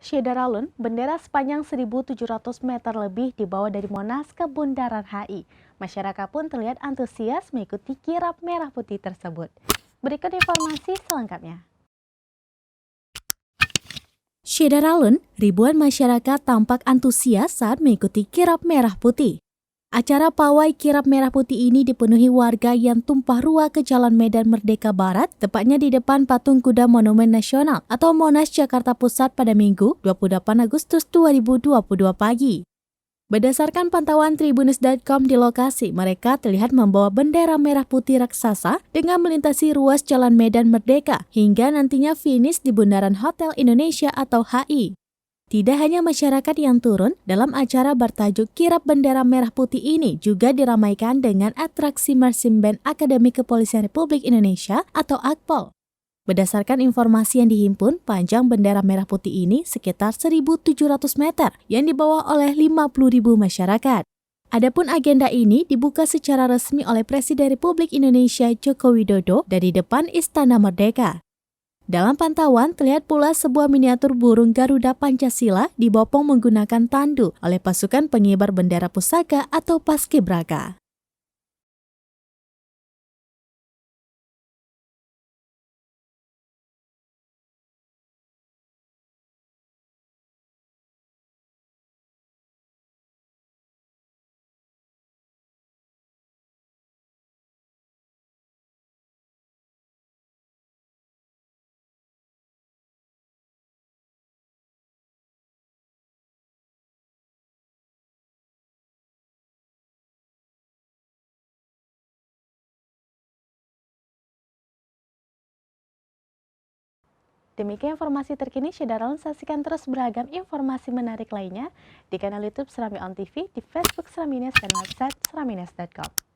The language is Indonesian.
Syedaralun, bendera sepanjang 1.700 meter lebih dibawa dari Monas ke Bundaran HI. Masyarakat pun terlihat antusias mengikuti kirap merah putih tersebut. Berikut informasi selengkapnya. Syedaralun, ribuan masyarakat tampak antusias saat mengikuti kirap merah putih. Acara pawai kirap merah putih ini dipenuhi warga yang tumpah ruah ke Jalan Medan Merdeka Barat, tepatnya di depan Patung Kuda Monumen Nasional atau Monas Jakarta Pusat pada Minggu, 28 Agustus 2022 pagi. Berdasarkan pantauan Tribunnews.com di lokasi, mereka terlihat membawa bendera merah putih raksasa dengan melintasi ruas Jalan Medan Merdeka hingga nantinya finish di Bundaran Hotel Indonesia atau HI. Tidak hanya masyarakat yang turun, dalam acara bertajuk Kirap Bendera Merah Putih ini juga diramaikan dengan atraksi marching band Akademi Kepolisian Republik Indonesia atau Akpol. Berdasarkan informasi yang dihimpun, panjang bendera merah putih ini sekitar 1.700 meter yang dibawa oleh 50.000 masyarakat. Adapun agenda ini dibuka secara resmi oleh Presiden Republik Indonesia Joko Widodo dari depan Istana Merdeka. Dalam pantauan, terlihat pula sebuah miniatur burung Garuda Pancasila dibopong menggunakan tandu oleh pasukan pengibar bendera pusaka atau Paskibraka. Demikian informasi terkini Syedaralun, saksikan terus beragam informasi menarik lainnya di kanal YouTube Serami On TV, di Facebook Serami News, dan website seraminews.com.